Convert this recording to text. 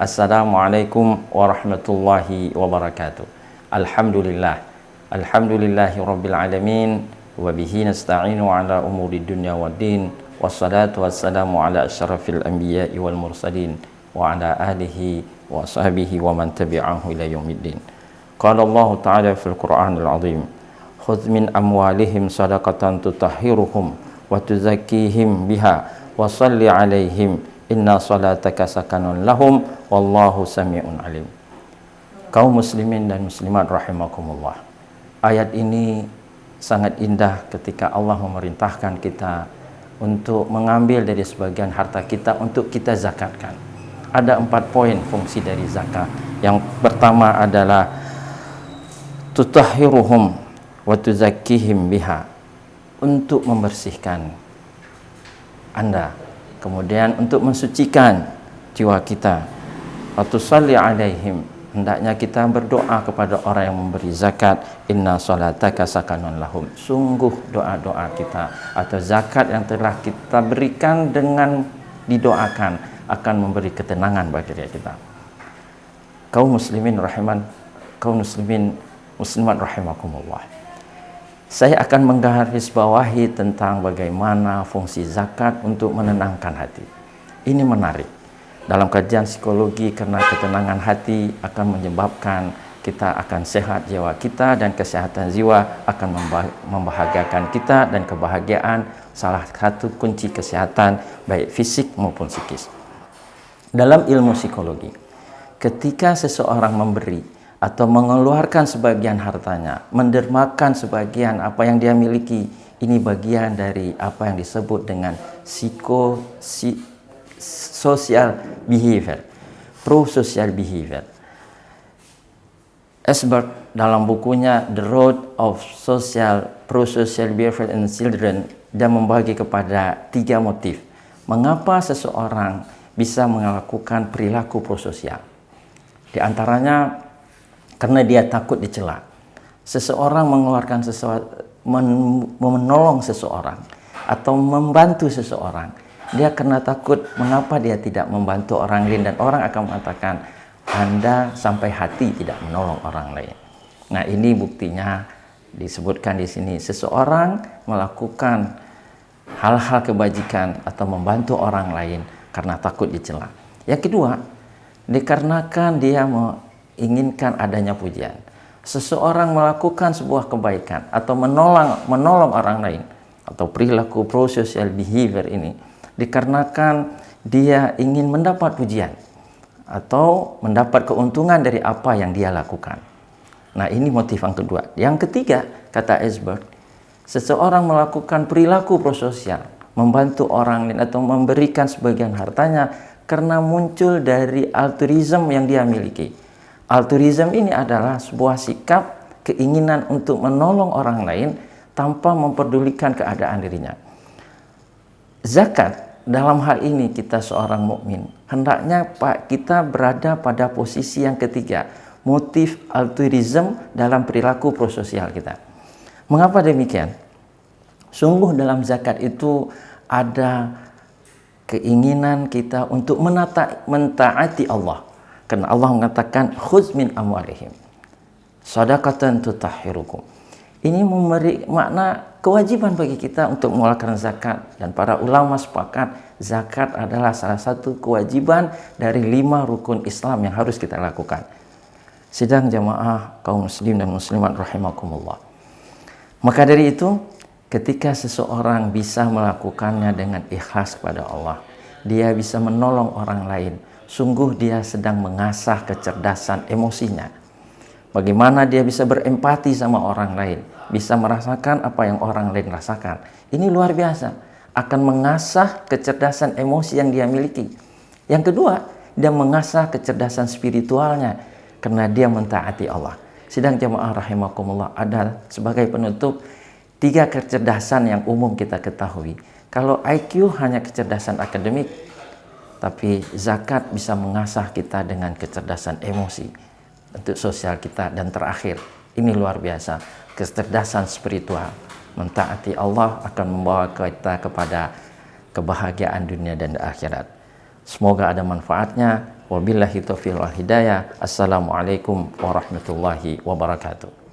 Assalamualaikum warahmatullahi wabarakatuh. Alhamdulillah. Alhamdulillahi rabbil alamin. Wa bihi nasta'inu ala umuri dunya waddin. Wassalatu wassalamu ala asyrafil anbiya'i wal mursalin wa ala alihi wa sahbihi wa man tabi'ahu ila yaumiddin. Qala Allah ta'ala fil Qur'anil azim. Khudh min amwalihim sadaqatan tutahhiruhum wa tuzakkihim biha wa salli alaihim inna salataka sakanun lahum wallahu sami'un alim. Kaum muslimin dan muslimat rahimakumullah. Ayat ini sangat indah ketika Allah memerintahkan kita untuk mengambil dari sebagian harta kita untuk kita zakatkan. Ada 4 poin fungsi dari zakat. Yang pertama adalah tutahhiruhum wa tuzakkihim biha, untuk membersihkan Anda, kemudian untuk mensucikan jiwa kita. Wa tusalli alaihim, hendaknya kita berdoa kepada orang yang memberi zakat. Inna salataka sakanun lahum, sungguh doa-doa kita atau zakat yang telah kita berikan dengan didoakan akan memberi ketenangan bagi diri kita. Kaum muslimin muslimat rahimakumullah. Saya akan menggarisbawahi tentang bagaimana fungsi zakat untuk menenangkan hati. Ini menarik. Dalam kajian psikologi, karena ketenangan hati akan menyebabkan kita akan sehat jiwa kita, dan kesehatan jiwa akan membahagiakan kita, dan kebahagiaan salah satu kunci kesehatan baik fisik maupun psikis. Dalam ilmu psikologi, ketika seseorang memberi atau mengeluarkan sebagian hartanya, mendermakan sebagian apa yang dia miliki, ini bagian dari apa yang disebut dengan social behavior, pro-social behavior. Esbert dalam bukunya The Road of Pro-Social Behavior in Children, dia membagi kepada 3 motif mengapa seseorang bisa melakukan perilaku prososial. Di antaranya karena dia takut dicela. Seseorang mengeluarkan sesuatu, menolong seseorang atau membantu seseorang, dia karena takut mengapa dia tidak membantu orang lain, dan orang akan mengatakan Anda sampai hati tidak menolong orang lain. Nah, ini buktinya disebutkan di sini, seseorang melakukan hal-hal kebajikan atau membantu orang lain karena takut dicela. Yang kedua, dikarenakan dia menginginkan adanya pujian. Seseorang melakukan sebuah kebaikan atau menolong orang lain atau perilaku pro-social behavior ini dikarenakan dia ingin mendapat pujian atau mendapat keuntungan dari apa yang dia lakukan. Nah, ini motif yang kedua. Yang ketiga, kata Esbert, seseorang melakukan perilaku prososial, membantu orang lain atau memberikan sebagian hartanya karena muncul dari altruism yang dia miliki. Altruism ini adalah sebuah sikap keinginan untuk menolong orang lain tanpa memperdulikan keadaan dirinya. Zakat, dalam hal ini kita seorang mukmin, hendaknya kita berada pada posisi yang ketiga, motif altruism dalam perilaku prososial kita. Mengapa demikian? Sungguh dalam zakat itu ada keinginan kita untuk mentaati Allah. Karena Allah mengatakan khudz min amwalihim shadaqatan tutahhirukum. Ini memberi makna kewajiban bagi kita untuk mengeluarkan zakat, dan para ulama sepakat zakat adalah salah satu kewajiban dari 5 rukun Islam yang harus kita lakukan. Sidang jamaah kaum muslim dan muslimat rahimakumullah. Maka dari itu, ketika seseorang bisa melakukannya dengan ikhlas kepada Allah, dia bisa menolong orang lain, sungguh dia sedang mengasah kecerdasan emosinya. Bagaimana dia bisa berempati sama orang lain, bisa merasakan apa yang orang lain rasakan. Ini luar biasa, akan mengasah kecerdasan emosi yang dia miliki. Yang kedua, dia mengasah kecerdasan spiritualnya karena dia mentaati Allah. Sidang jamaah rahimakumullah, ada sebagai penutup 3 kecerdasan yang umum kita ketahui. Kalau IQ hanya kecerdasan akademik, tapi zakat bisa mengasah kita dengan kecerdasan emosi untuk sosial kita. Dan terakhir, ini luar biasa, kecerdasan spiritual. Mentaati Allah akan membawa kita kepada kebahagiaan dunia dan akhirat. Semoga ada manfaatnya. Wabillahi taufiq wal hidayah. Assalamualaikum warahmatullahi wabarakatuh.